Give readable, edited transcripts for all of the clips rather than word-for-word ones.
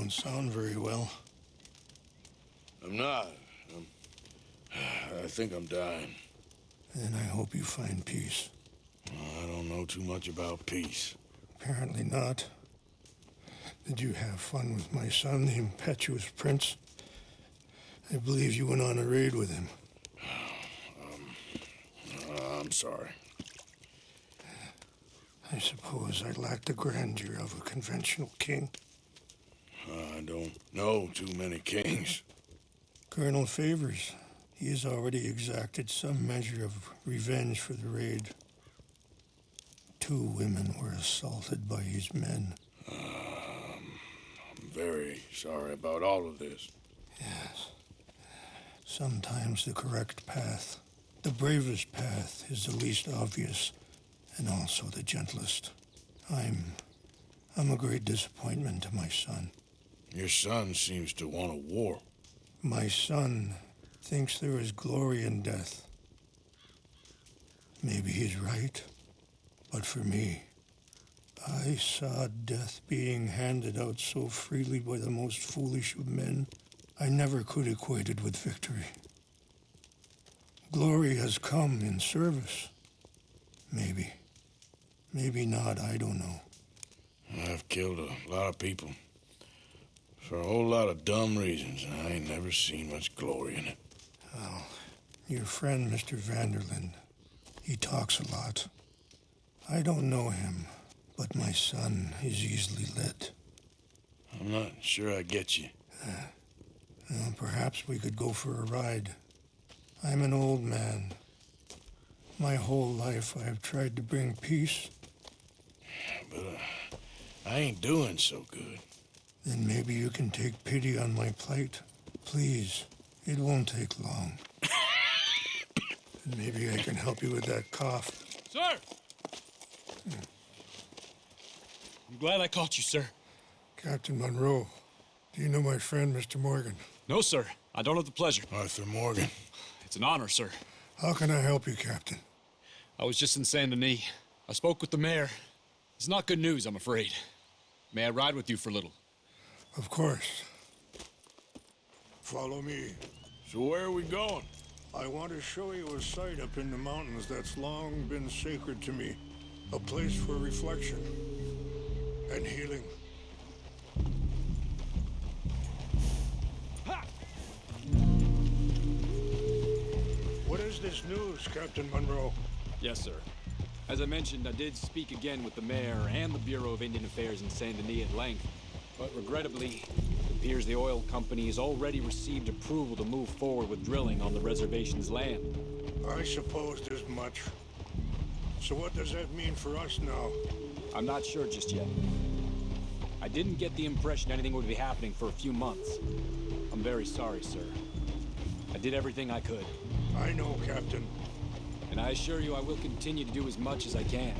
don't sound very well. I'm not. I think I'm dying. Then I hope you find peace. I don't know too much about peace. Apparently not. Did you have fun with my son, the impetuous prince? I believe you went on a raid with him. I'm sorry. I suppose I lack the grandeur of a conventional king. I don't know too many kings. Colonel Favors, he has already exacted some measure of revenge for the raid. 2 women were assaulted by his men. I'm very sorry about all of this. Yes. Sometimes the correct path, the bravest path, is the least obvious and also the gentlest. I'm a great disappointment to my son. Your son seems to want a war. My son thinks there is glory in death. Maybe he's right, but for me, I saw death being handed out so freely by the most foolish of men, I never could equate it with victory. Glory has come in service. Maybe. Maybe not, I don't know. I've killed a lot of people for a whole lot of dumb reasons, and I ain't never seen much glory in it. Well, your friend, Mr. Vanderlyn, he talks a lot. I don't know him, but my son is easily led. I'm not sure I get you. Well, perhaps we could go for a ride. I'm an old man. My whole life I have tried to bring peace. But I ain't doing so good. Then maybe you can take pity on my plight. Please, it won't take long. And maybe I can help you with that cough. Sir! I'm glad I caught you, sir. Captain Monroe, do you know my friend, Mr. Morgan? No, sir. I don't have the pleasure. Arthur Morgan. It's an honor, sir. How can I help you, Captain? I was just in Saint Denis. I spoke with the mayor. It's not good news, I'm afraid. May I ride with you for a little? Of course. Follow me. So where are we going? I want to show you a site up in the mountains that's long been sacred to me. A place for reflection and healing. Ha! What is this news, Captain Monroe? Yes, sir. As I mentioned, I did speak again with the mayor and the Bureau of Indian Affairs in Saint Denis at length. But regrettably, it appears the oil company has already received approval to move forward with drilling on the reservation's land. I supposed as much. So what does that mean for us now? I'm not sure just yet. I didn't get the impression anything would be happening for a few months. I'm very sorry, sir. I did everything I could. I know, Captain. And I assure you I will continue to do as much as I can.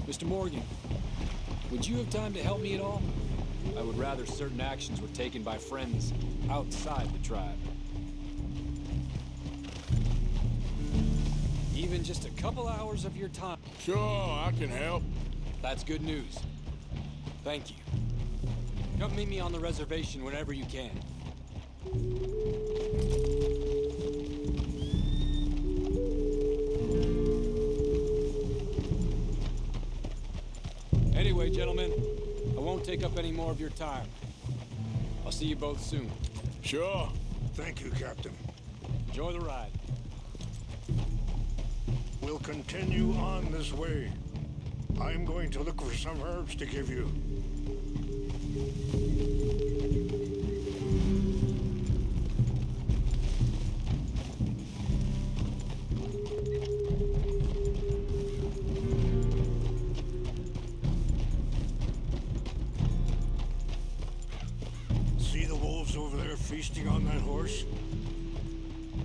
Mr. Morgan, would you have time to help me at all? I would rather certain actions were taken by friends outside the tribe. Even just a couple hours of your time. Sure, I can help. That's good news. Thank you. Come meet me on the reservation whenever you can. Anyway, gentlemen, I won't take up any more of your time. I'll see you both soon. Sure. Thank you, Captain. Enjoy the ride. We'll continue on this way. I'm going to look for some herbs to give you. See the wolves over there feasting on that horse?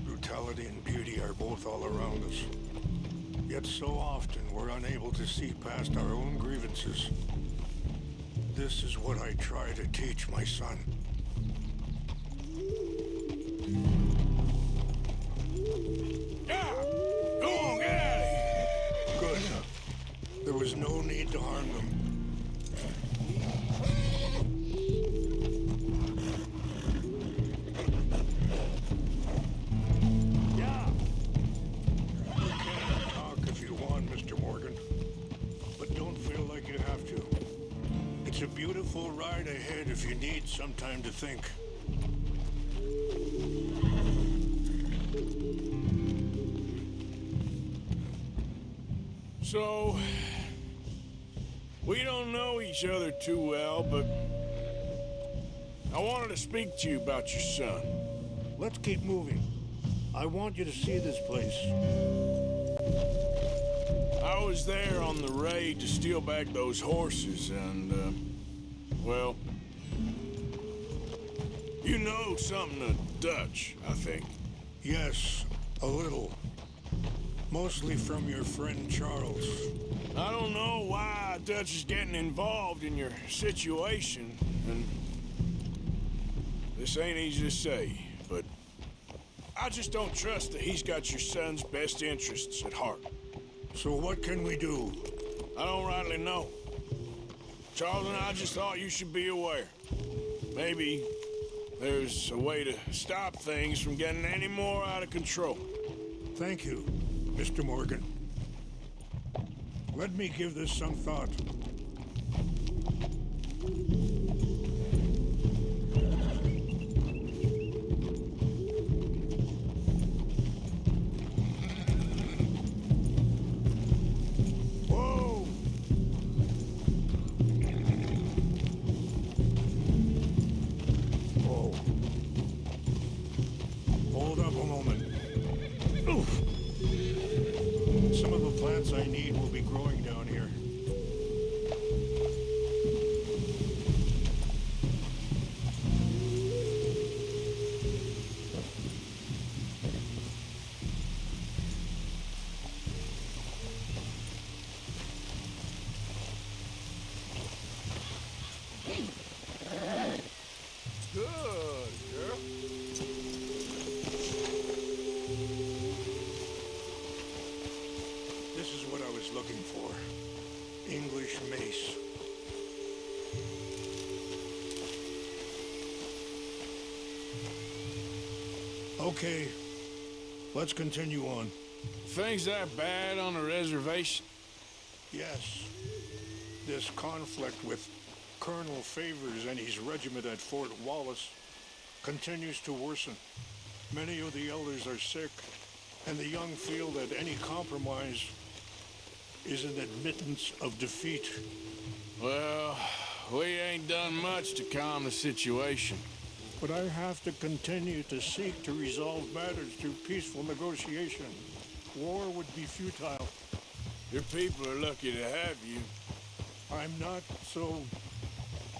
Brutality and beauty are both all around us. Yet so often we're unable to see past our own grievances. This is what I try to teach my son. Yeah! Go on, get out of here! Good. There was no need to harm them. full ride ahead if you need some time to think. So, we don't know each other too well, but I wanted to speak to you about your son. Let's keep moving. I want you to see this place. I was there on the raid to steal back those horses, and, well, you know something of Dutch, I think. Yes, a little. Mostly from your friend Charles. I don't know why Dutch is getting involved in your situation, and this ain't easy to say, but I just don't trust that he's got your son's best interests at heart. So what can we do? I don't rightly know. Charles and I just thought you should be aware. Maybe there's a way to stop things from getting any more out of control. Thank you, Mr. Morgan. Let me give this some thought. Whoa! Whoa. Hold up a moment. Oof. Some of the plants I need will be growing down here. Good, girl. This is what I was looking for. English mace. Okay, let's continue on. Things that bad on the reservation? Yes, this conflict with Colonel Favors and his regiment at Fort Wallace continues to worsen. Many of the elders are sick, and the young feel that any compromise is an admittance of defeat. Well, we ain't done much to calm the situation. But I have to continue to seek to resolve matters through peaceful negotiation. War would be futile. Your people are lucky to have you. I'm not so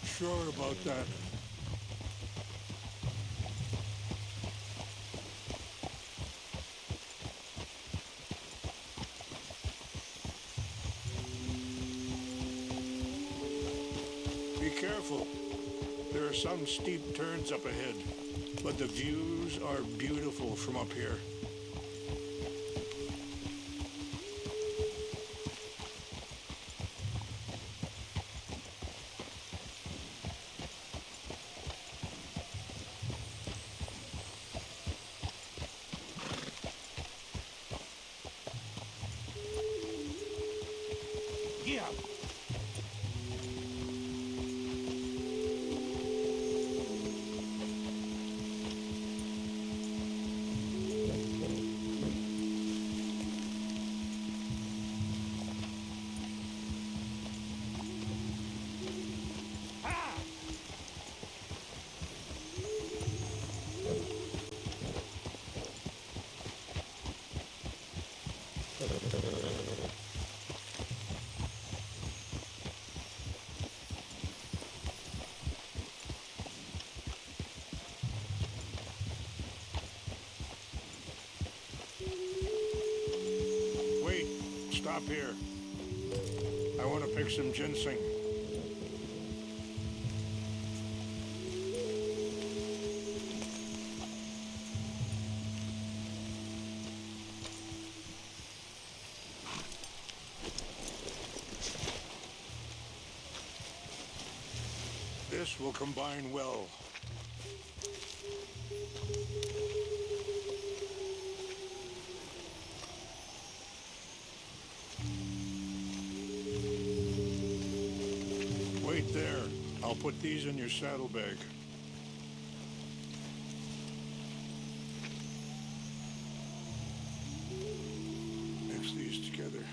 sure about that. Be careful. There are some steep turns up ahead, but the views are beautiful from up here. Yeah. Wait, stop here. I want to pick some ginseng. This will combine well. Wait there. I'll put these in your saddlebag. Mix these together.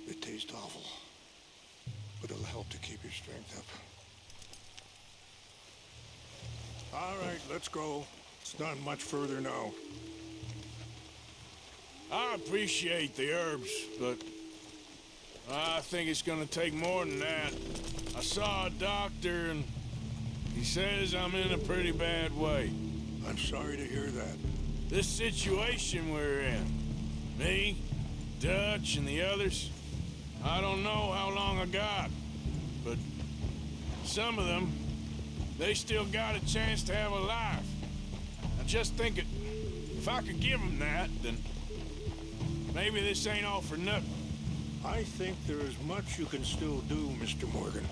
They taste awful, but it'll help to keep your strength up. All right, let's go. It's not much further now. I appreciate the herbs, but I think it's gonna take more than that. I saw a doctor and he says I'm in a pretty bad way. I'm sorry to hear that. This situation we're in, me, Dutch, and the others, I don't know how long I got, but some of them, they still got a chance to have a life. I just think if I could give them that, then maybe this ain't all for nothing. I think there is much you can still do, Mr. Morgan.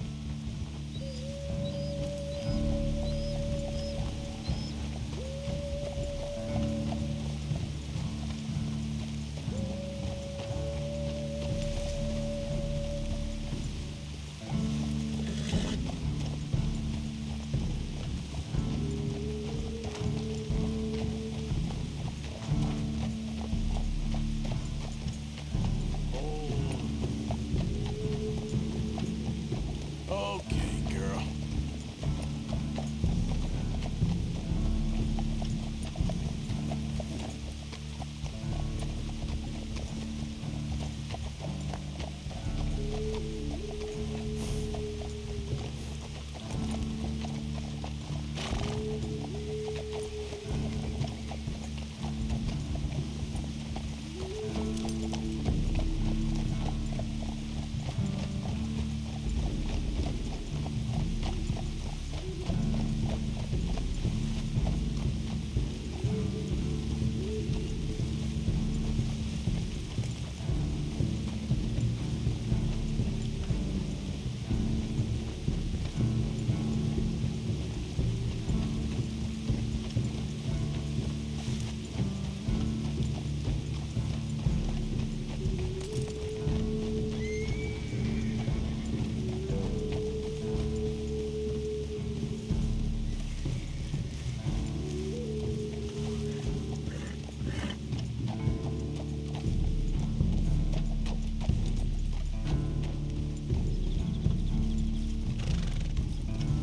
Okay, girl.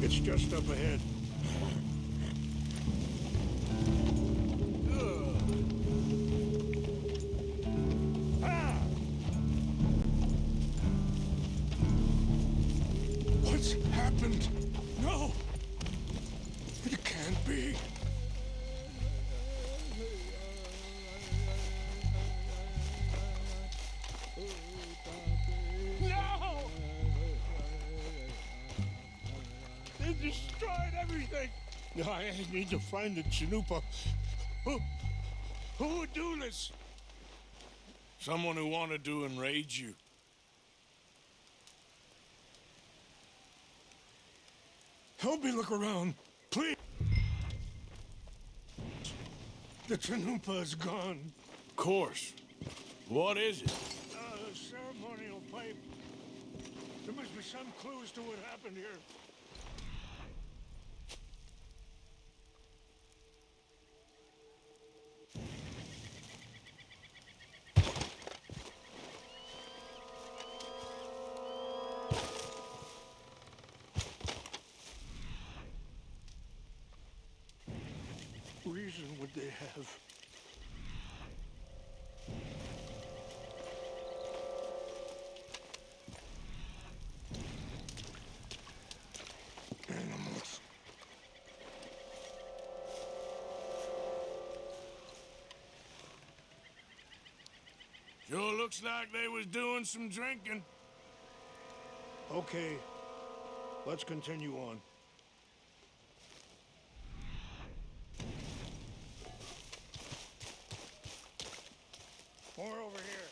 It's just up ahead. Ah! What's happened? No! It can't be. No! They destroyed everything! I need to find the Chanupa. Who would do this? Someone who wanted to enrage you. Help me look around, please. The Chanupa is gone. Of course. What is it? A ceremonial pipe. There must be some clues to what happened here. Reason would they have? Animals. Sure looks like they was doing some drinking. Okay, let's continue on. More over here.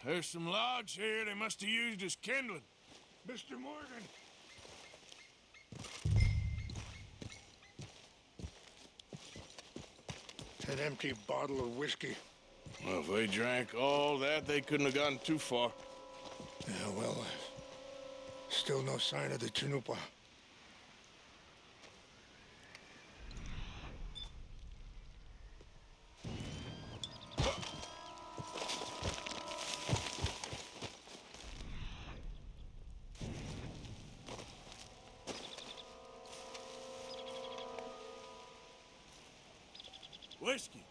There's some logs here they must have used as kindling. Mr. Morgan! An empty bottle of whiskey. Well, if they drank all that, they couldn't have gotten too far. Yeah, well, still no sign of the Chanupa. Whiskey?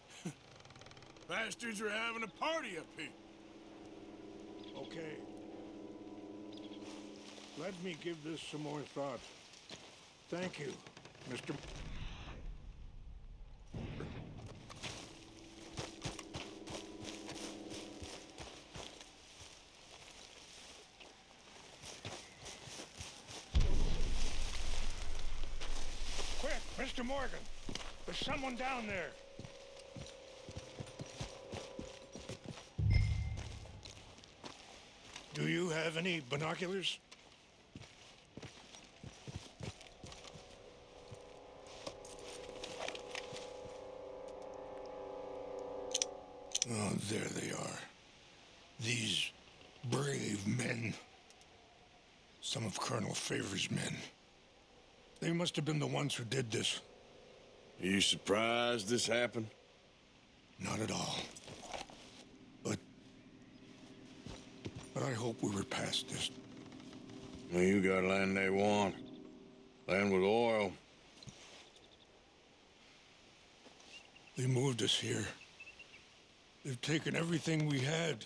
Bastards are having a party up here. Okay. Let me give this some more thought. Thank you, Mr. Quick, Mr. Morgan. There's someone down there. Do you have any binoculars? Oh, there they are. These brave men. Some of Colonel Favor's men. They must have been the ones who did this. Are you surprised this happened? Not at all. But I hope we were past this. Well, you got land they want. Land with oil. They moved us here. They've taken everything we had.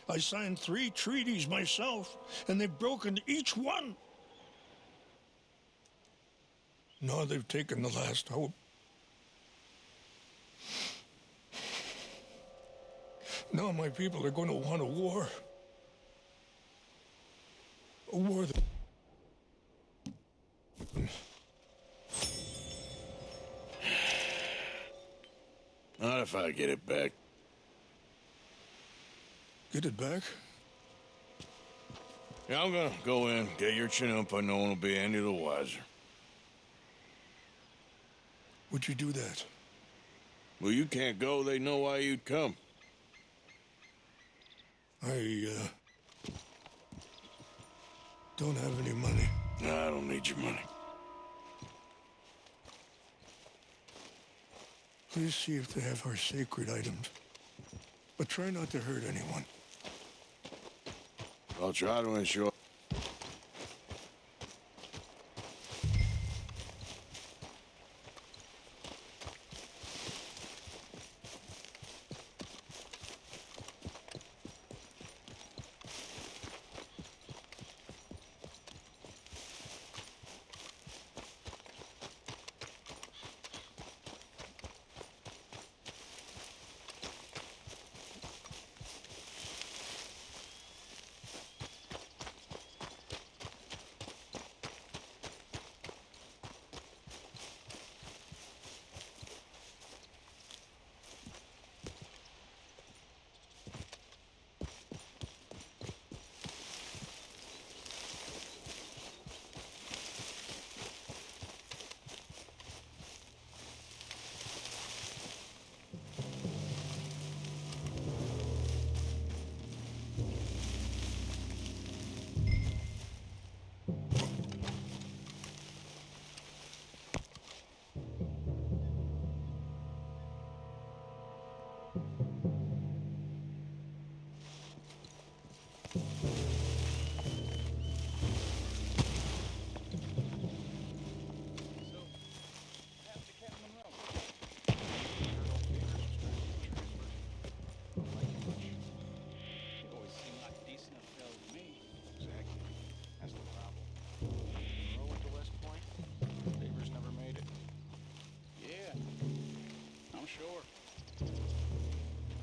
I signed 3 treaties myself, and they've broken each one. Now they've taken the last hope. Now my people are going to want a war. A war that... Not if I get it back. Get it back? Yeah, I'm gonna go in, get your Chanupa, no one will be any the wiser. Would you do that? Well, you can't go, they know why you'd come. I don't have any money. No, I don't need your money. Please see if they have our sacred items. But try not to hurt anyone. I'll try to ensure.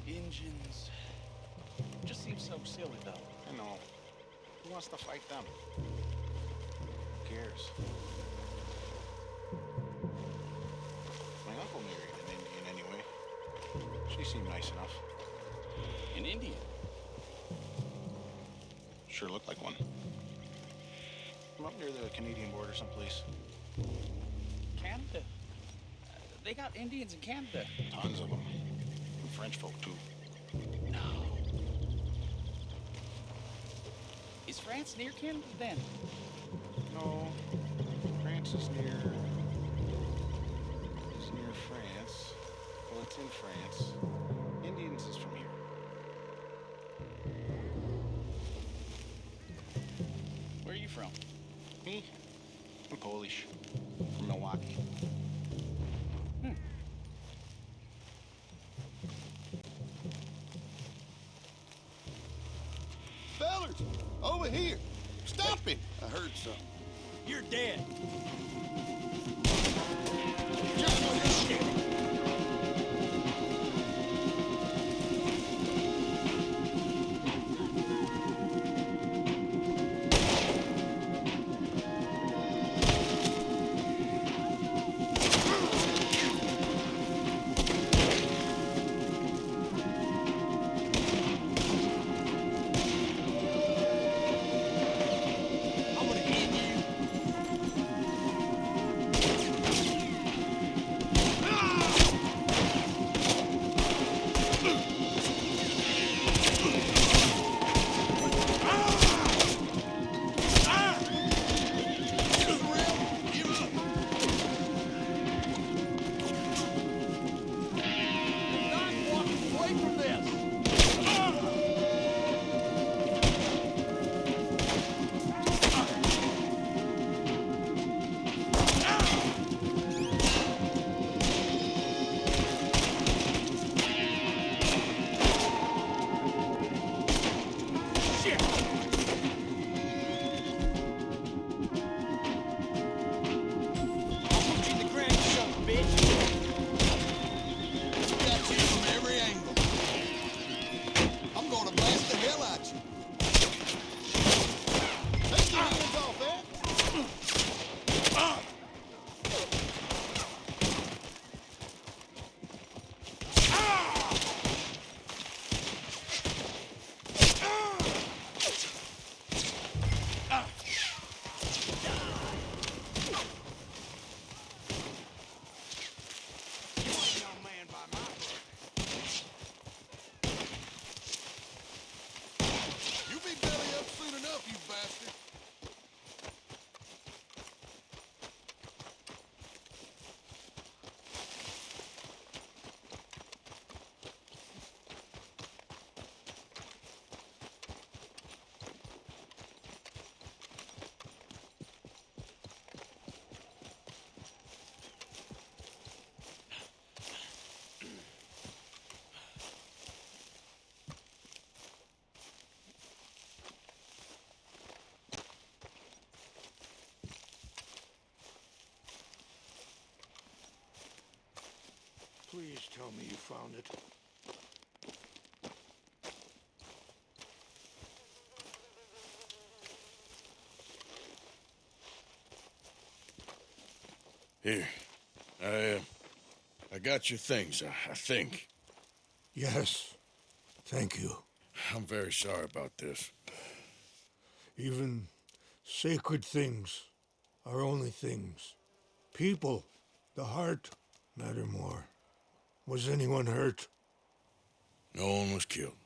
Engines. Just seems so silly, though. I know. Who wants to fight them? Who cares? My uncle married an Indian anyway. She seemed nice enough. An Indian? Sure looked like one. I'm up near the Canadian border someplace. Canada? They got Indians in Canada. Tons of them. And French folk, too. No. Is France near Canada then? No. France is near... It's near France. Well, it's in France. Indians is from here. Where are you from? Me? I'm Polish. From Milwaukee. Fellers, over here. Stop it. I heard something. You're dead. I'm gonna hit you. You're not walking away from this. Shit! I'll put you in the ground, you son of a bitch. Got you from every angle. I'm gonna blast the hell out you. Take your hands off that. Young man by my brother. You be belly up soon enough, you bastard. Please tell me you found it. Here. I got your things, I think. Yes. Thank you. I'm very sorry about this. Even sacred things are only things. People, the heart, matter more. Was anyone hurt? No one was killed.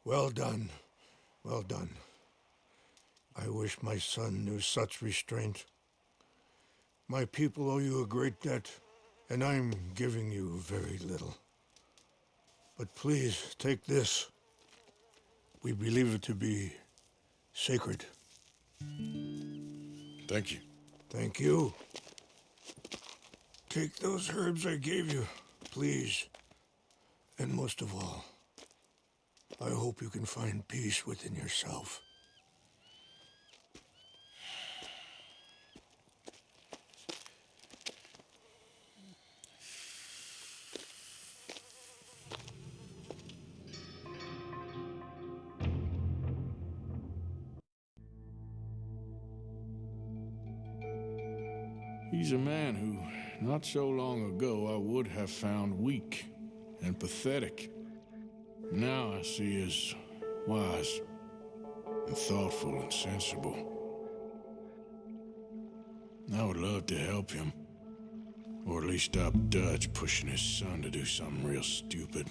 Well done. Well done. I wish my son knew such restraint. My people owe you a great debt, and I'm giving you very little. But please, take this. We believe it to be sacred. Thank you. Thank you. Take those herbs I gave you, please. And most of all, I hope you can find peace within yourself. He's a man who, not so long ago, I would have found weak and pathetic. Now I see as wise and thoughtful and sensible. I would love to help him. Or at least stop Dutch pushing his son to do something real stupid.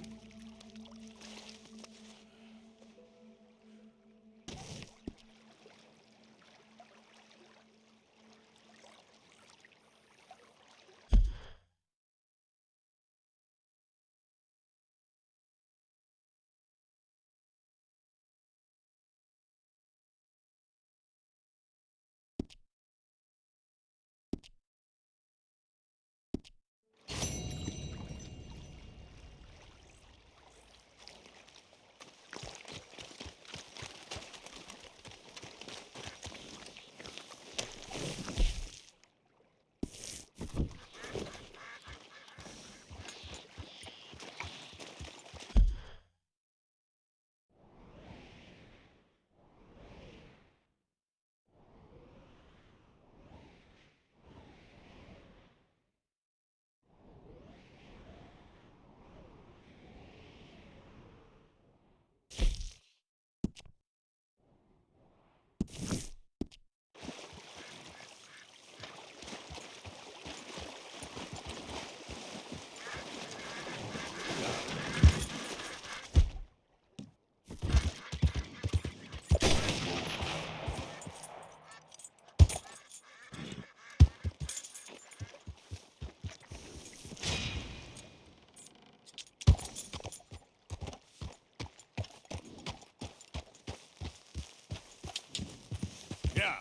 Yeah.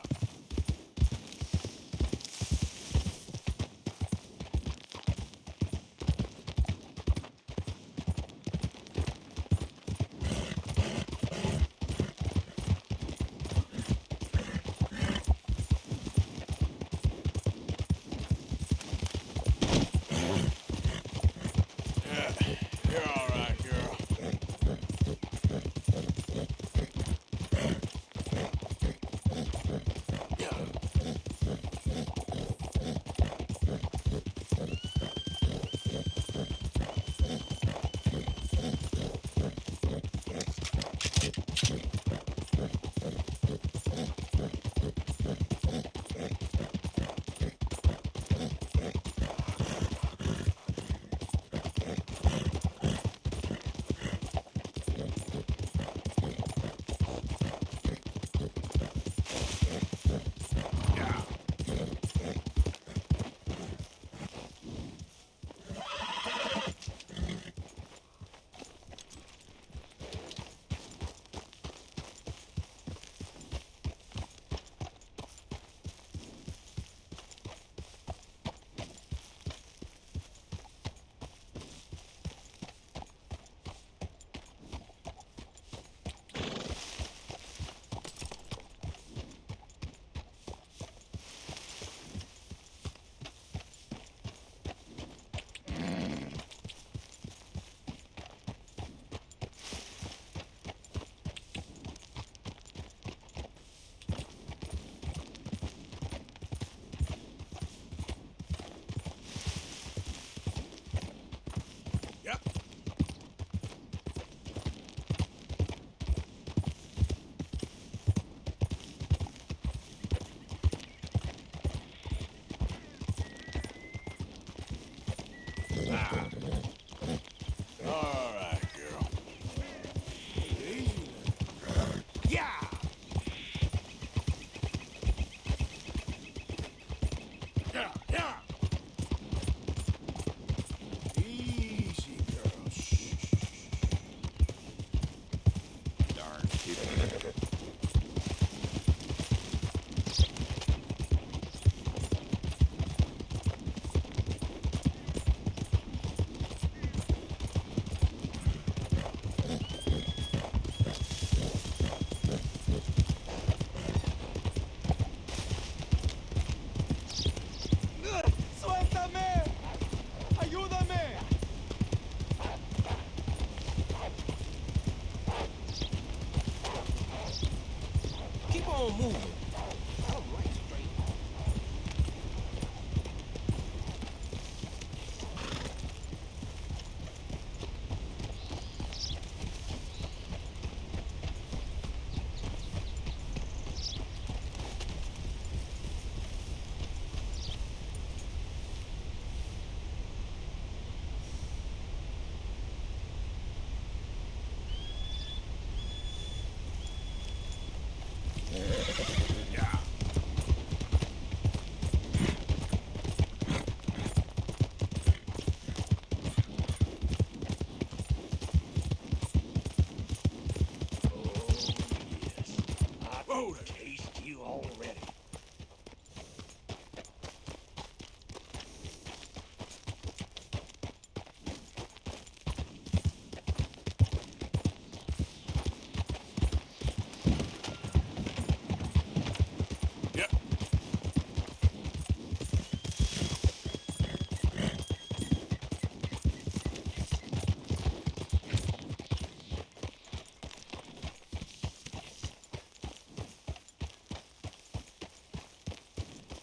You're all right, girl. Yep. All right, girl. Easy. Yeah. Yeah, yeah. Easy, girl. Shh. Darn people. ¡Suéltame! ¡Ayúdame! Keep on moving. I'm right straight.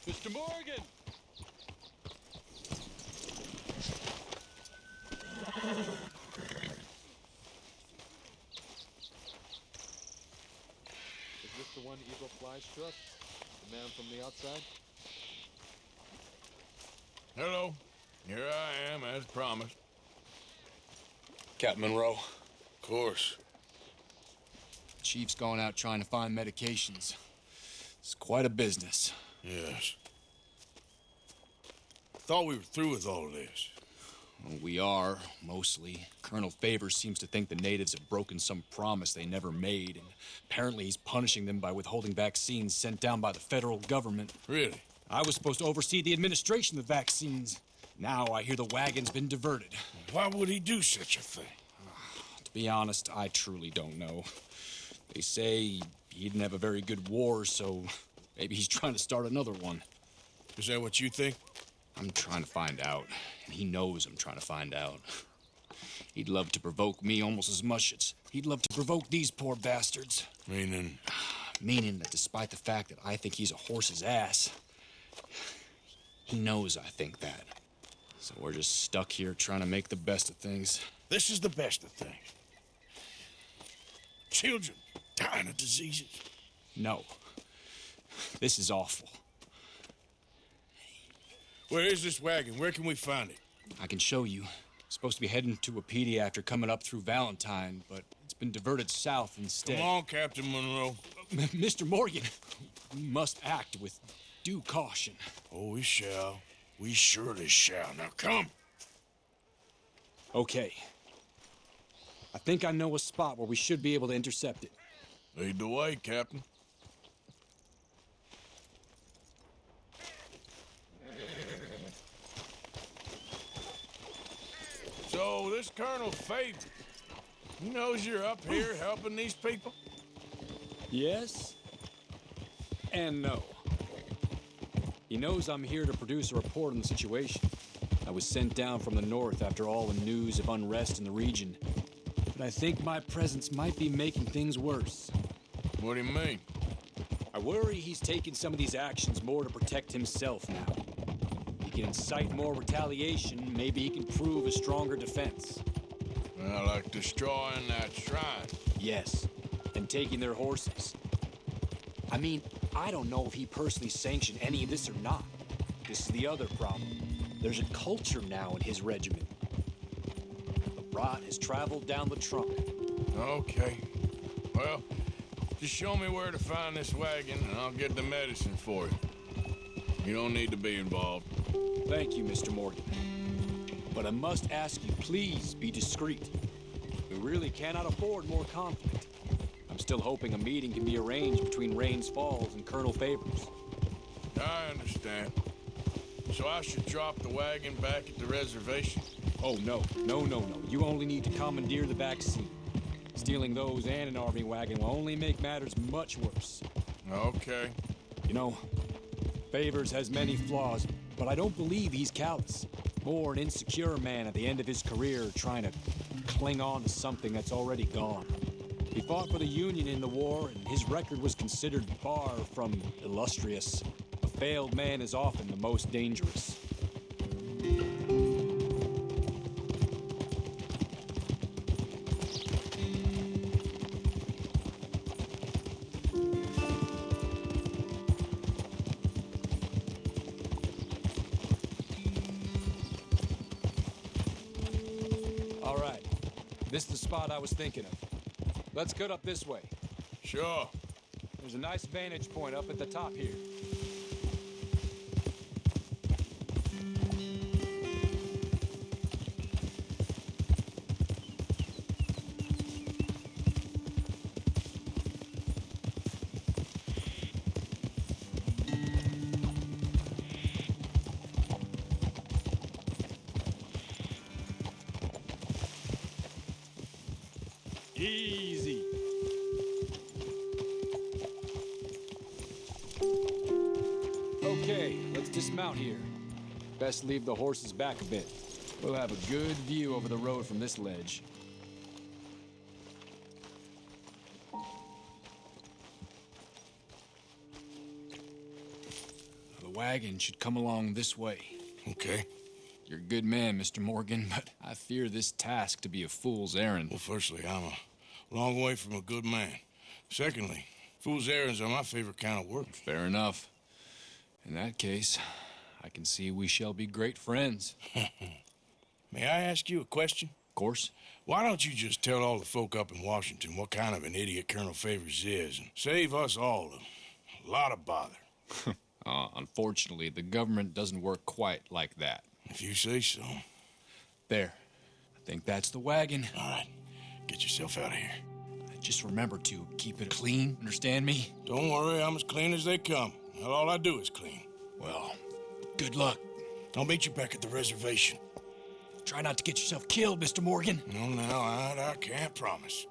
Mr. Morgan! Is this the one Eagle Fly struck? The man from the outside? Hello. Here I am, as promised. Captain Monroe, Of course. Chief's going out trying to find medications. It's quite a business. Yes. Thought we were through with all of this. Well, we are, mostly. Colonel Favors seems to think the natives have broken some promise they never made, and apparently he's punishing them by withholding vaccines sent down by the federal government. Really? I was supposed to oversee the administration of the vaccines. Now I hear the wagon's been diverted. Why would he do such a thing? To be honest, I truly don't know. They say he didn't have a very good war, so maybe he's trying to start another one. Is that what you think? I'm trying to find out, and he knows I'm trying to find out. He'd love to provoke me almost as much as he'd love to provoke these poor bastards. Meaning? Meaning that despite the fact that I think he's a horse's ass, he knows I think that. So we're just stuck here trying to make the best of things. This is the best of things. Children dying of diseases. No. This is awful. Where is this wagon? Where can we find it? I can show you. Supposed to be heading to Wapiti after coming up through Valentine, but it's been diverted south instead. Come on, Captain Monroe. Mr. Morgan, we must act with due caution. Oh, we shall. We surely shall. Now come. Okay. I think I know a spot where we should be able to intercept it. Lead the way, Captain. So, this Colonel Favors, he knows you're up here helping these people? Yes and no. He knows I'm here to produce a report on the situation. I was sent down from the north after all the news of unrest in the region. But I think my presence might be making things worse. What do you mean? I worry he's taking some of these actions more to protect himself now. He can incite more retaliation, maybe he can prove a stronger defense. Well, like destroying that shrine. Yes, and taking their horses. I mean, I don't know if he personally sanctioned any of this or not. This is the other problem. There's a culture now in his regiment. The rot has traveled down the trunk. Okay. Well, just show me where to find this wagon, and I'll get the medicine for you. You don't need to be involved. Thank you, Mr. Morgan. But I must ask you, please be discreet. We really cannot afford more conflict. I'm still hoping a meeting can be arranged between Rains Falls and Colonel Favors. I understand. So I should drop the wagon back at the reservation? Oh, no. No. You only need to commandeer the vaccine. Stealing those and an army wagon will only make matters much worse. Okay. You know, Favors has many flaws, but I don't believe he's callous. More an insecure man at the end of his career trying to cling on to something that's already gone. He fought for the Union in the war, and his record was considered far from illustrious. A failed man is often the most dangerous. All right, this is the spot I was thinking of. Let's cut up this way. Sure. There's a nice vantage point up at the top here. Easy. Okay, let's dismount here. Best leave the horses back a bit. We'll have a good view over the road from this ledge. The wagon should come along this way. Okay. You're a good man, Mr. Morgan, but I fear this task to be a fool's errand. Well, firstly, I'm a long way from a good man. Secondly, fool's errands are my favorite kind of work. Fair enough. In that case, I can see we shall be great friends. May I ask you a question? Of course. Why don't you just tell all the folk up in Washington what kind of an idiot Colonel Favors is and save us all a lot of bother? Unfortunately, the government doesn't work quite like that. If you say so. There. I think that's the wagon. All right. Get yourself out of here. Just remember to keep it clean, understand me? Don't worry, I'm as clean as they come. Well, all I do is clean. Well, good luck. I'll meet you back at the reservation. Try not to get yourself killed, Mr. Morgan. No, I can't promise.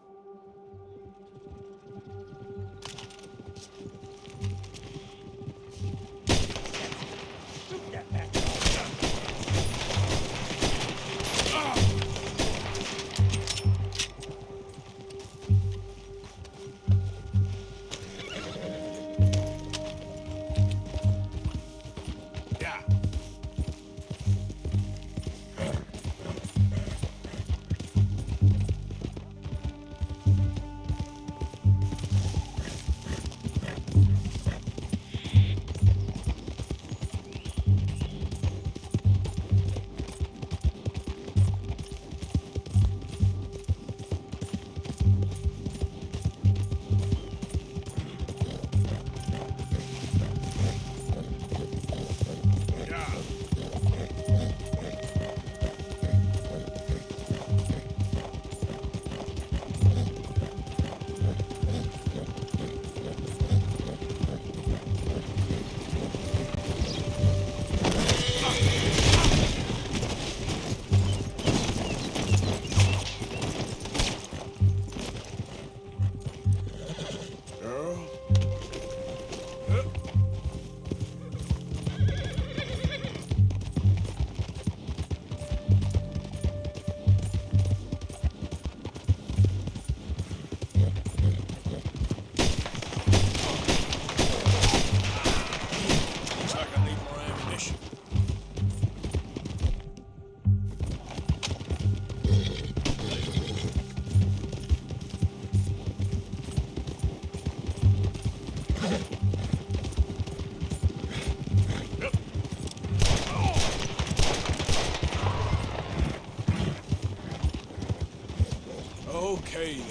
Okay, then.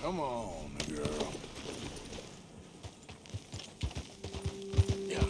Come on, girl. Yeah.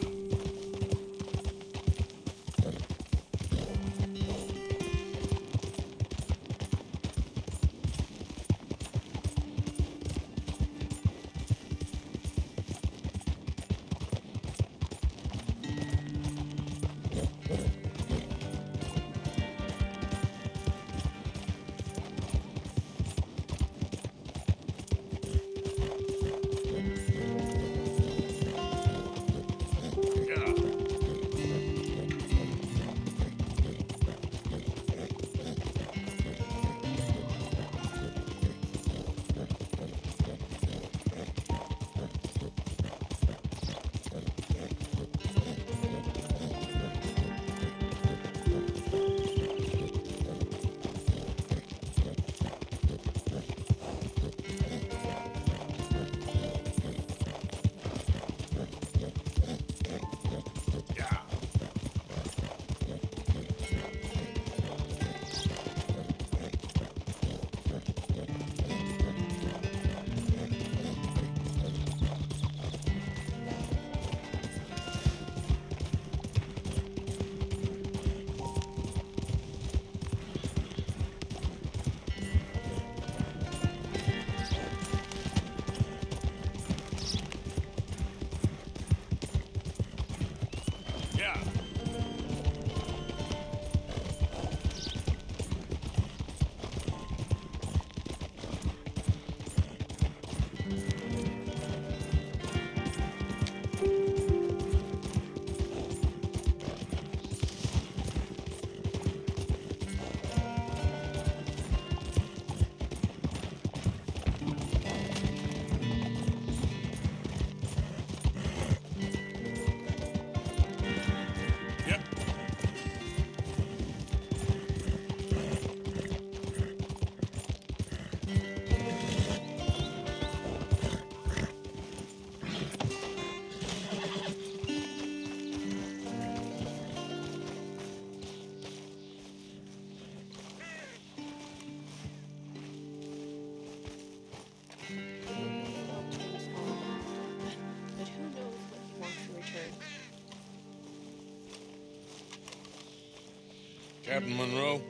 Captain Monroe,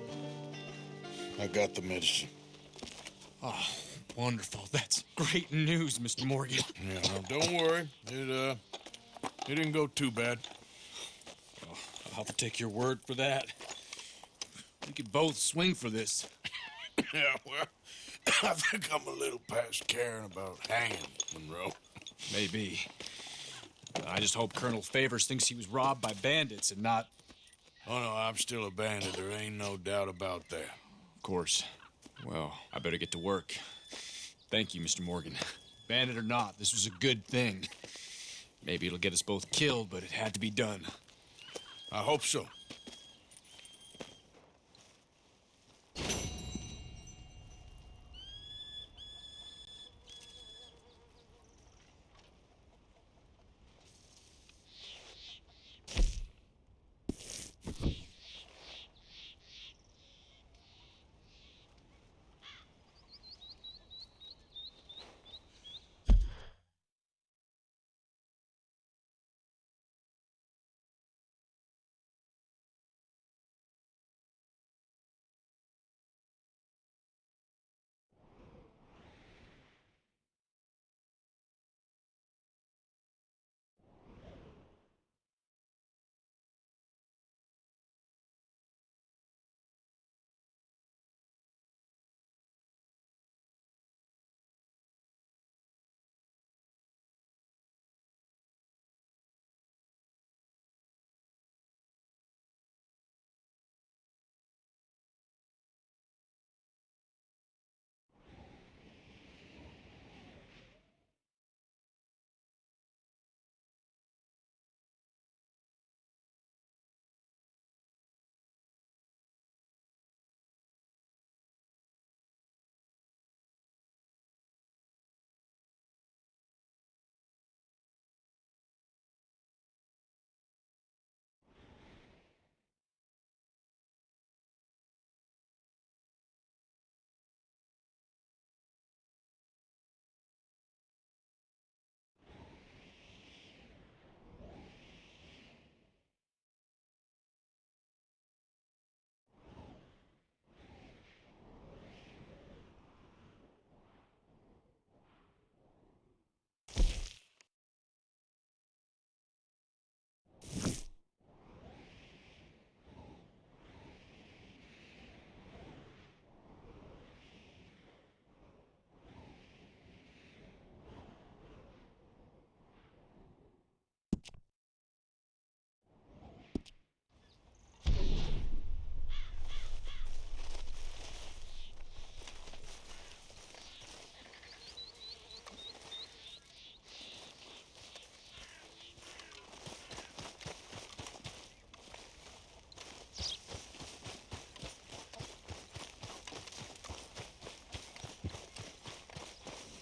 I got the medicine. Oh, wonderful. That's great news, Mr. Morgan. Yeah, no, don't worry. It didn't go too bad. I'll have to take your word for that. We could both swing for this. Yeah, well, I think I'm a little past caring about hanging, Monroe. Maybe. I just hope Colonel Favors thinks he was robbed by bandits and not... Oh, no, I'm still a bandit. There ain't no doubt about that. Of course. Well, I better get to work. Thank you, Mr. Morgan. Bandit or not, this was a good thing. Maybe it'll get us both killed, but it had to be done. I hope so.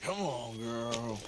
Come on, girl.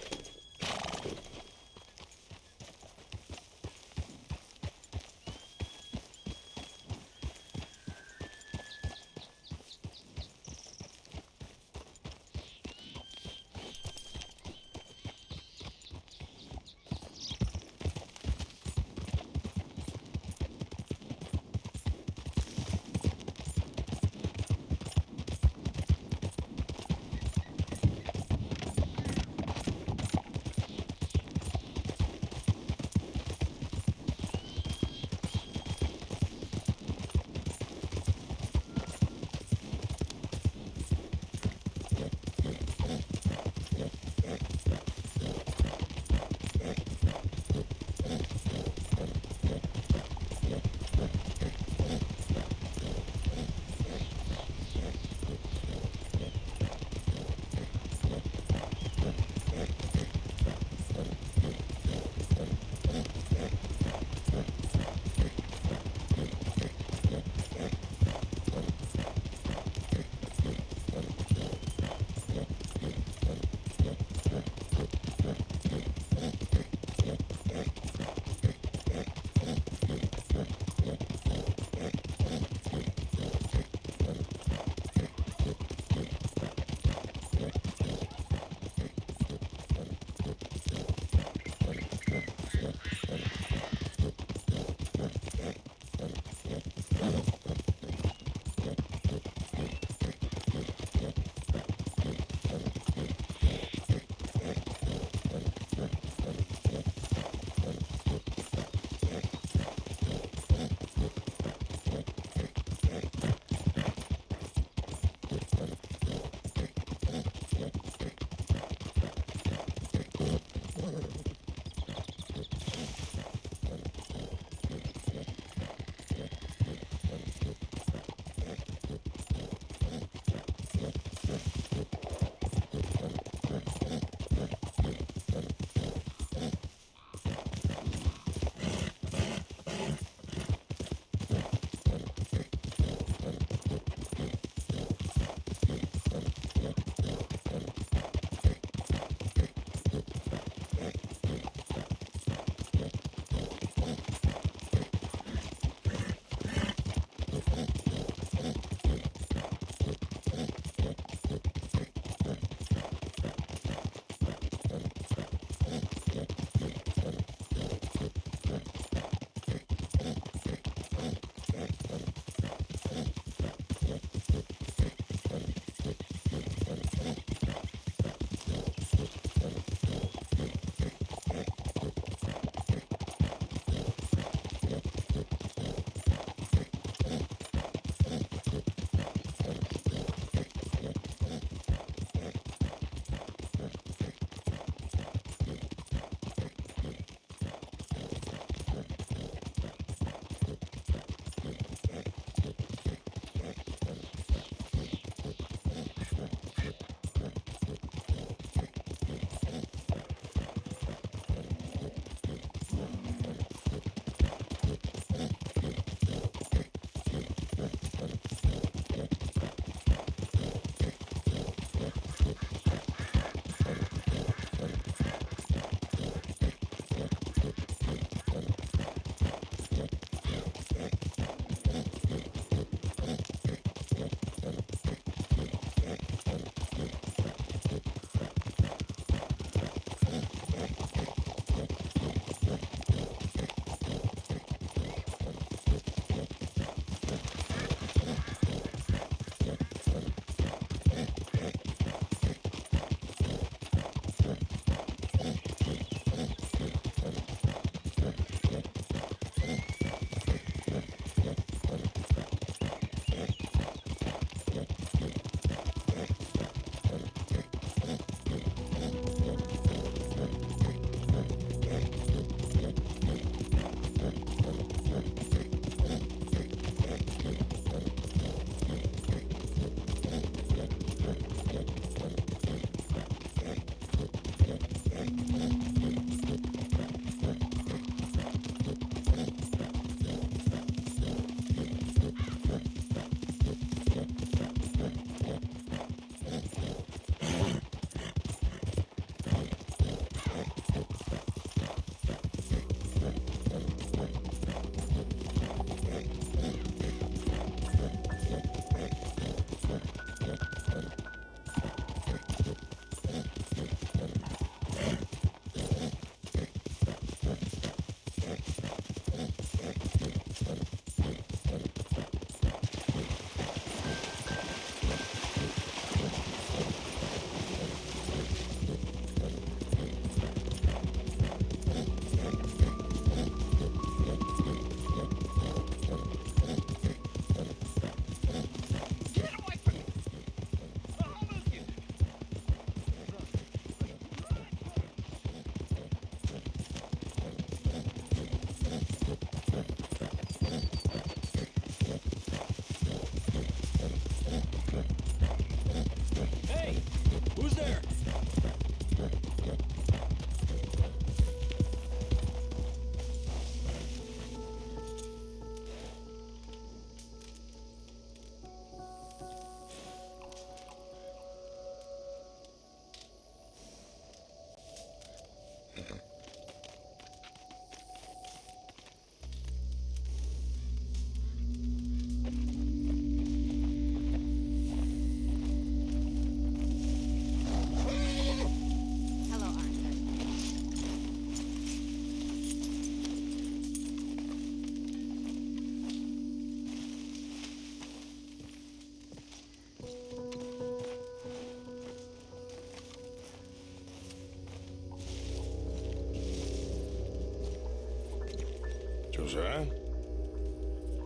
Was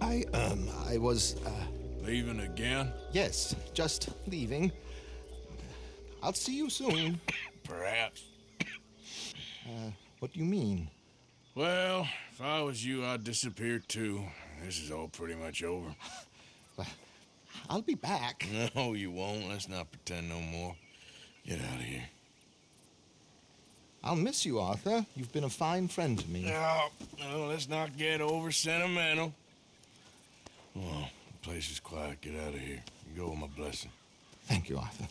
I? I was, Leaving again? yes, just leaving. I'll see you soon. Perhaps. What do you mean? Well, if I was you, I'd disappear too. This is all pretty much over. Well, I'll be back. No, you won't. Let's not pretend no more. Get out of here. I'll miss you, Arthur. You've been a fine friend to me. No, let's not get over sentimental. Well, the place is quiet. Get out of here. You go with my blessing. Thank you, Arthur.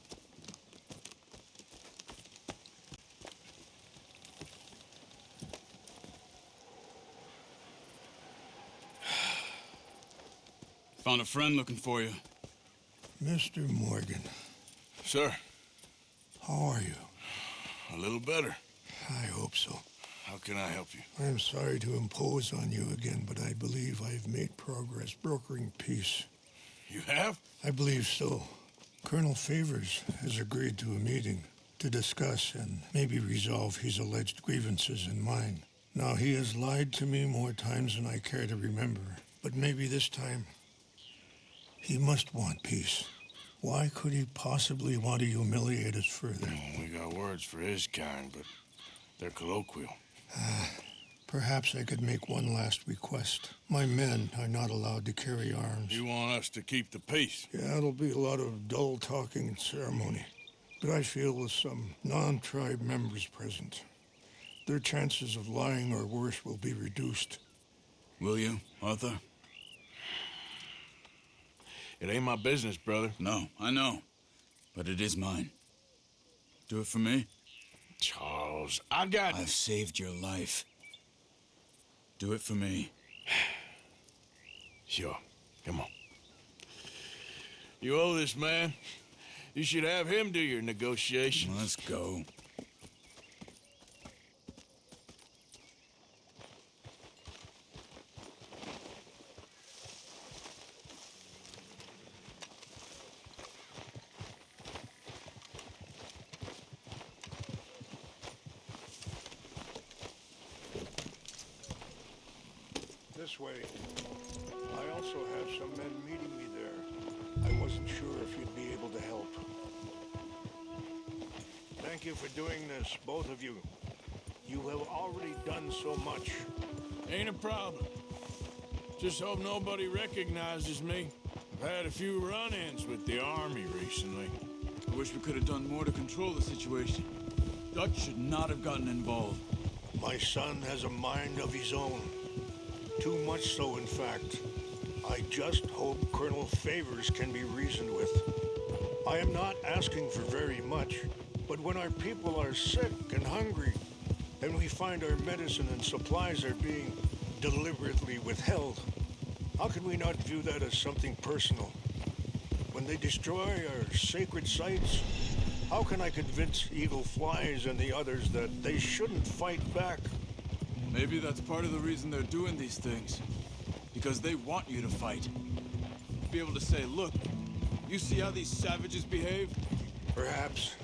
Found a friend looking for you. Mr. Morgan, Sir, how are you? a little better. I hope so. How can I help you? I'm sorry to impose on you again, but I believe I've made progress brokering peace. You have? I believe so. Colonel Favors has agreed to a meeting to discuss and maybe resolve his alleged grievances and mine. Now, he has lied to me more times than I care to remember, but maybe this time he must want peace. Why could he possibly want to humiliate us further? We got words for his kind, but they're colloquial. Perhaps I could make one last request. My men are not allowed to carry arms. You want us to keep the peace? Yeah, it'll be a lot of dull talking and ceremony. But I feel with some non-tribe members present, their chances of lying or worse will be reduced. Will you, Arthur? It ain't my business, brother. No, I know. But it is mine. Do it for me? Charles, I've saved your life. Do it for me. Sure. Come on. You owe this man. You should have him do your negotiations. Let's go. This way. I also have some men meeting me there. I wasn't sure if you'd be able to help. Thank you for doing this, both of you. You have already done so much. Ain't a problem. Just hope nobody recognizes me. I've had a few run-ins with the army recently. I wish we could have done more to control the situation. Dutch should not have gotten involved. My son has a mind of his own. Too much so, in fact. I just hope Colonel Favors can be reasoned with. I am not asking for very much, but when our people are sick and hungry, and we find our medicine and supplies are being deliberately withheld, how can we not view that as something personal? When they destroy our sacred sites, how can I convince Evil Flies and the others that they shouldn't fight back? Maybe that's part of the reason they're doing these things. Because they want you to fight. Be able to say, look, you see how these savages behave? Perhaps.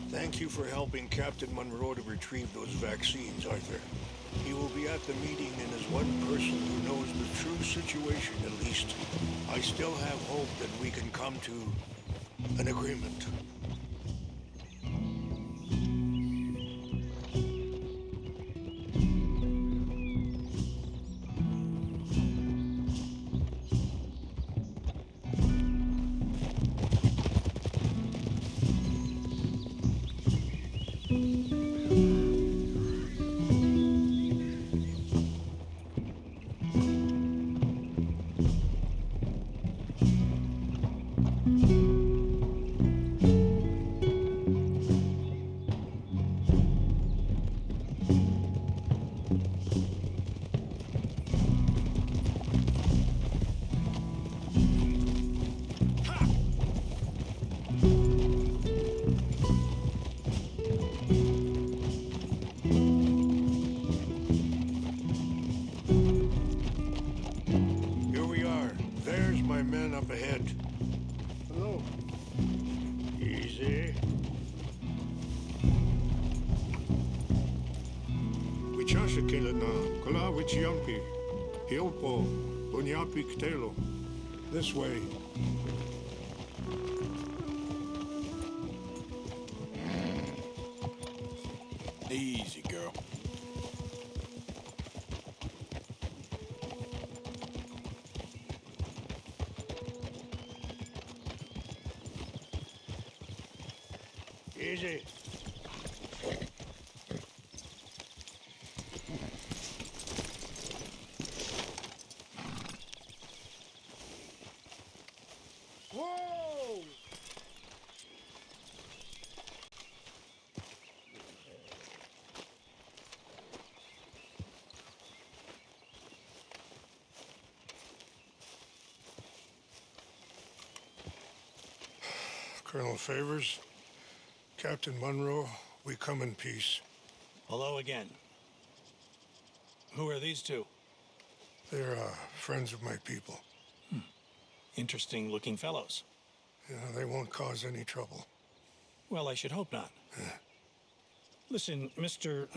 Thank you for helping Captain Monroe to retrieve those vaccines, Arthur. He will be at the meeting and is one person who knows the true situation, at least. I still have hope that we can come to an agreement. Up ahead. Hello. Easy. Wichashakilana, Kala Wichiampi, Hiopo, Bunyapi Ktelo. This way. Easy, girl. Easy. Whoa! Colonel Favors, Captain Monroe, we come in peace. Hello again. Who are these two? They're friends of my people. Interesting looking fellows. Yeah, they won't cause any trouble. Well, I should hope not. Listen, Mr.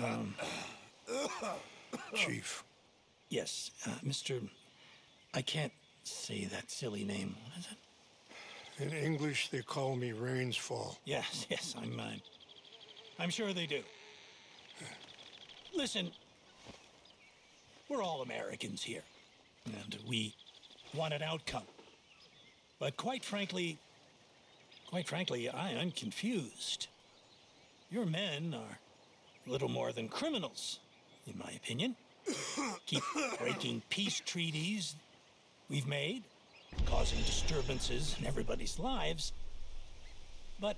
Chief. Yes, Mr. I can't say that silly name. What is it? In English, they call me Rainsfall. Yes, I'm sure they do. Listen, we're all Americans here, and we want an outcome. But quite frankly, I'm confused. Your men are little more than criminals, in my opinion. Keep breaking peace treaties we've made, causing disturbances in everybody's lives. But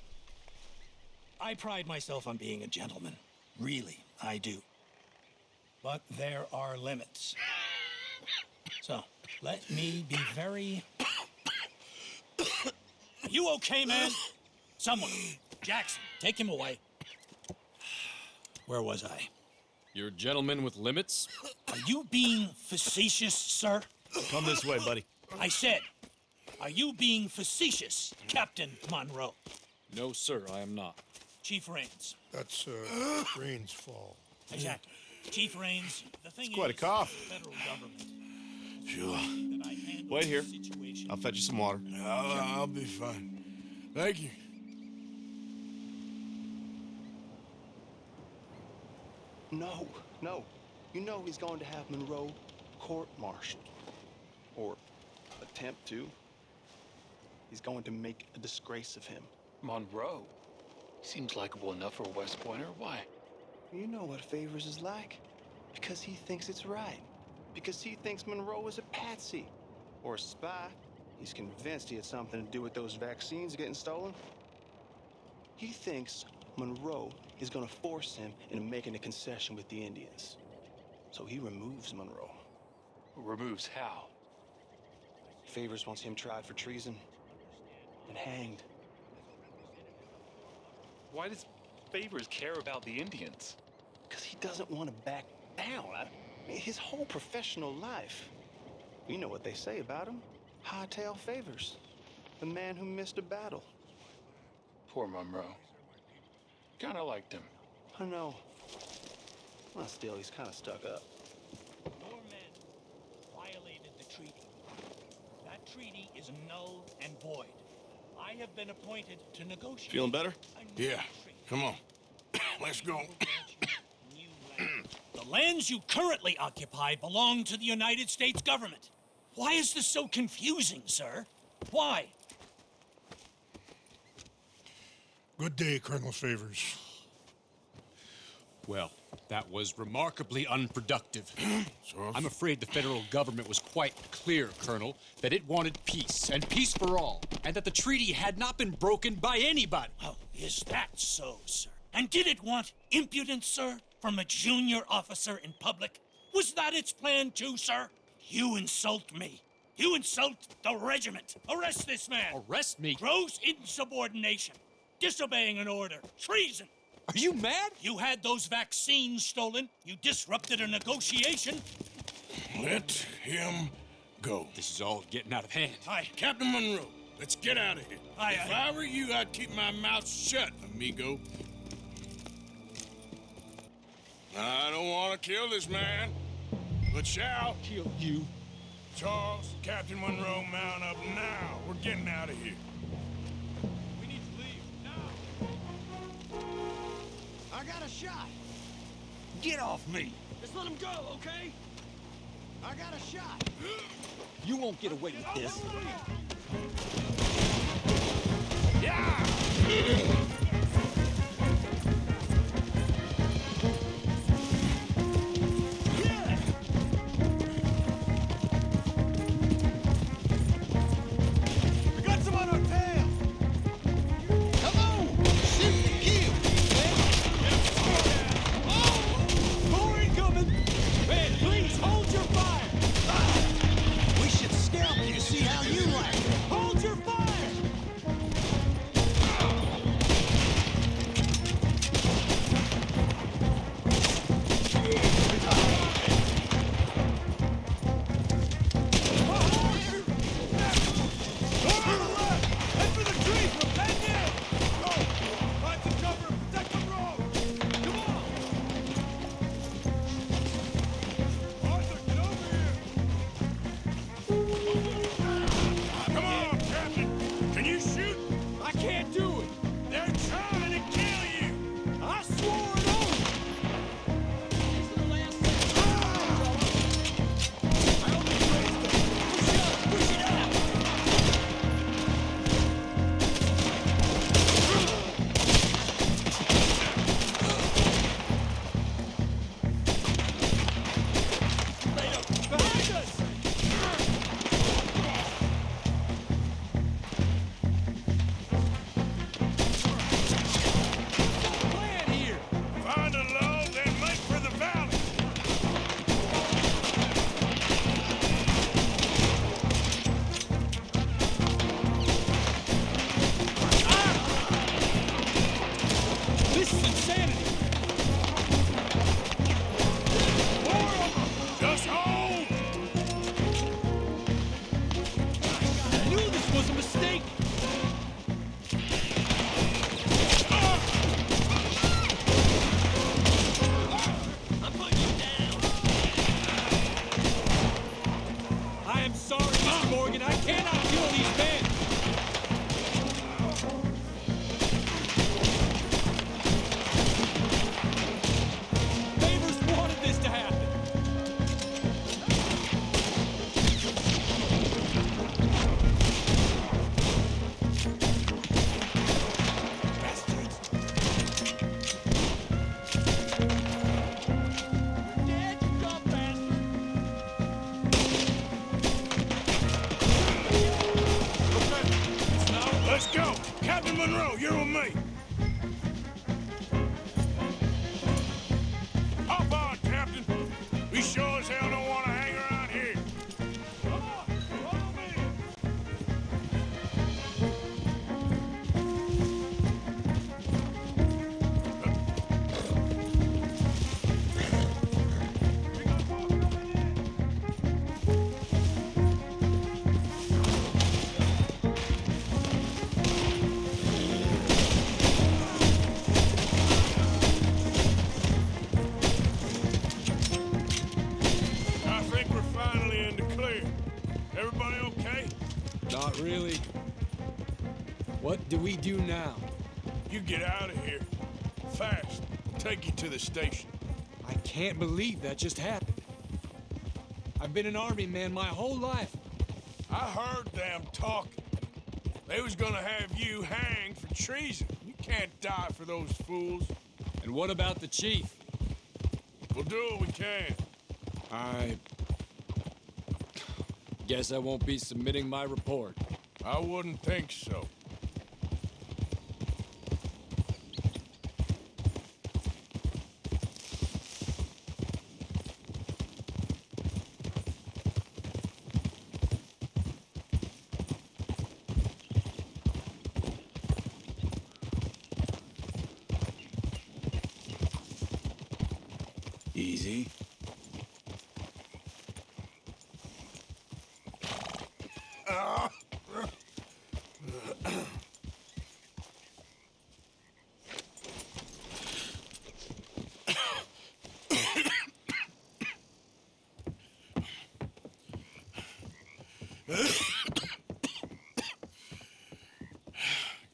I pride myself on being a gentleman. Really, I do. But there are limits. So, let me be very... You okay, man? Someone. Jackson, take him away. Where was I? You're a gentleman with limits? Are you being facetious, sir? Come this way, buddy. I said, are you being facetious, Captain Monroe? No, sir, I am not. Chief Rains. That's Rainsfall. Exactly. Chief Rains, the thing quite a is, cough. the federal government. Sure. that I handle Wait here. this situation. I'll fetch you some water. I'll be fine. Thank you. No. You know he's going to have Monroe court-martialed. Or attempt to. He's going to make a disgrace of him. Monroe? Seems likable enough for a West Pointer. Why? You know what Favors is like. Because he thinks it's right. Because he thinks Monroe is a patsy. Or a spy. He's convinced he had something to do with those vaccines getting stolen. He thinks Monroe is gonna force him into making a concession with the Indians. So he removes Monroe. Removes how? Favors wants him tried for treason and hanged. Why does Favors care about the Indians? Because he doesn't want to back down. His whole professional life. You know what they say about him. Hightail Favors. The man who missed a battle. Poor Monroe. Kinda liked him. I know. Well, still, he's kind of stuck up. Your men violated the treaty. That treaty is null and void. I have been appointed to negotiate. Feeling better? Yeah, come on. Let's go. The lands you currently occupy belong to the United States government. Why is this so confusing, sir? Why? Good day, Colonel Favors. Well, that was remarkably unproductive. I'm afraid the federal government was quite clear, Colonel, that it wanted peace, and peace for all, and that the treaty had not been broken by anybody. Oh, is that so, sir? And did it want impudence, sir, from a junior officer in public? Was that its plan too, sir? You insult me. You insult the regiment. Arrest this man. Arrest me? Gross insubordination. Disobeying an order. Treason. Are you mad? You had those vaccines stolen. You disrupted a negotiation. Let him go. This is all getting out of hand. Captain Monroe, let's get out of here. If I were you, I'd keep my mouth shut, amigo. I don't want to kill this man, but shall. Kill you? Charles, Captain Monroe, mount up now. We're getting out of here. We need to leave now. I got a shot. Get off me! Just let him go, okay? I got a shot. You won't get away with this. We got some on our tail. Come on, shoot to kill. More incoming! Man, please hold your fire! We should scalp you, see how you like it. Hold your fire! Come on, Captain. Can you shoot? I can't do it! They're trying to kill you. I swore an oath! These are the last things. I only raised them. Push it up! Behind us! Plan here! Find a low, then make for the valley. This is insanity! Just hold. I knew this was a mistake! I'm putting you down. I am sorry, Mr. Morgan. I cannot kill these men! Favors wanted this to happen! Dead, you dumb bastard. Let's go. Captain Monroe, you're with me. Hop on, Captain. We sure as hell don't want to hang around here. Come on, follow me. I think we're finally in the clear. Everybody okay? Not really. What do we do now? You get out of here. Fast. Take you to the station. I can't believe that just happened. I've been an army man my whole life. I heard them talking. They was gonna have you hanged for treason. You can't die for those fools. And what about the chief? We'll do what we can. I guess I won't be submitting my report. I wouldn't think so. Easy.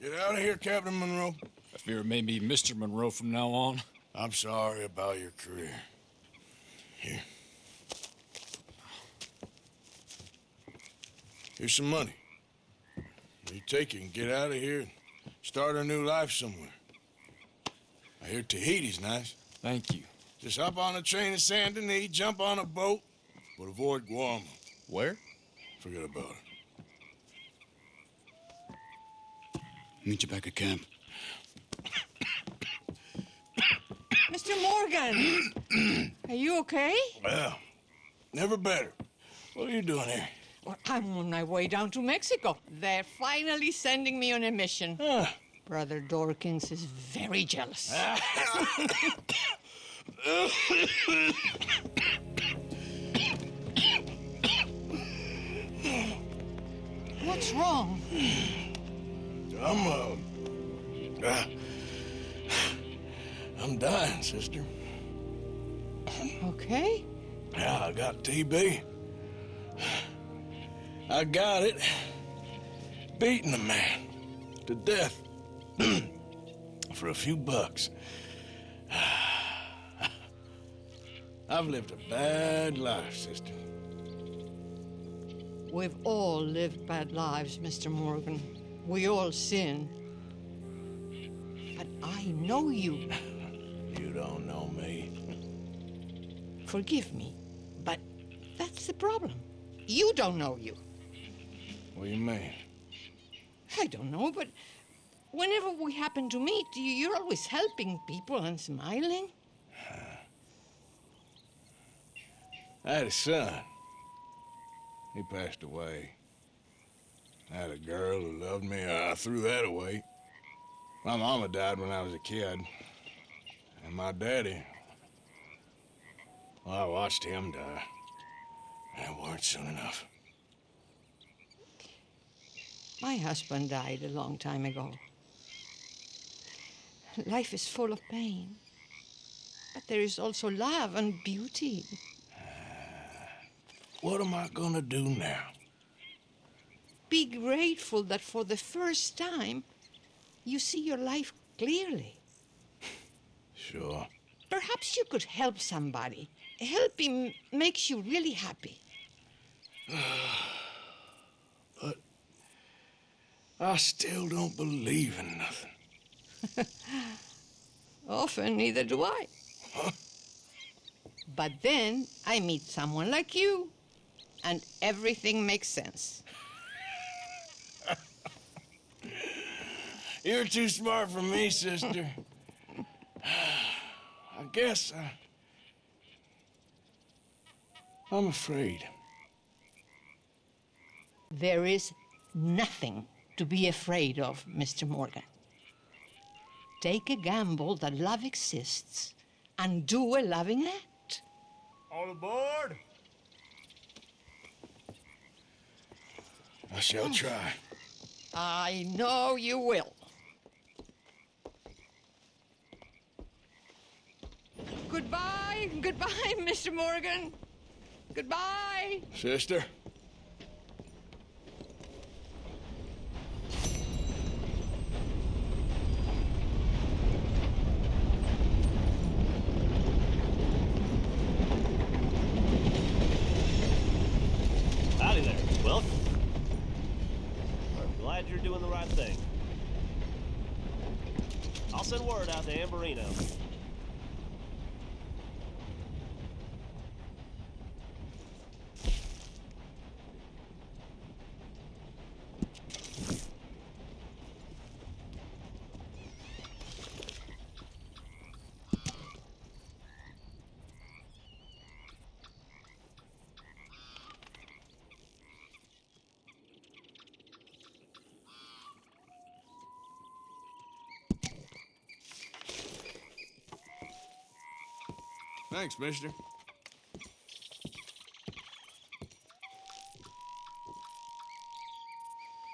Get out of here, Captain Monroe. I fear it may be Mr. Monroe from now on. I'm sorry about your career. Here. Here's some money. You take it and get out of here and start a new life somewhere. I hear Tahiti's nice. Thank you. Just hop on a train to Saint Denis, jump on a boat, but avoid Guam. Where? Forget about it. Meet you back at camp. Mr. Morgan! Are you okay? Well, never better. What are you doing here? Well, I'm on my way down to Mexico. They're finally sending me on a mission. Brother Dorkins is very jealous. What's wrong? I'm dying, sister. Okay. Yeah, I got TB. I got it. Beating a man to death for a few bucks. I've lived a bad life, sister. We've all lived bad lives, Mr. Morgan. We all sin. But I know you. You don't know me. Forgive me, but that's the problem. You don't know you. What do you mean? I don't know, but whenever we happen to meet, you're always helping people and smiling. I had a son. He passed away. I had a girl who loved me. I threw that away. My mama died when I was a kid. And my daddy, well, I watched him die. And it weren't soon enough. My husband died a long time ago. Life is full of pain. But there is also love and beauty. What am I gonna do now? Be grateful that for the first time, you see your life clearly. Sure. Perhaps you could help somebody. Helping makes you really happy. But I still don't believe in nothing. Often, neither do I. But then I meet someone like you, and everything makes sense. You're too smart for me, sister. I guess I'm afraid. There is nothing to be afraid of, Mr. Morgan. Take a gamble that love exists and do a loving act. All aboard? I shall try. I know you will. Goodbye, goodbye, Mr. Morgan. Goodbye. Sister? Howdy there. Welcome. I'm glad you're doing the right thing. I'll send word out to Amberino. Thanks, mister.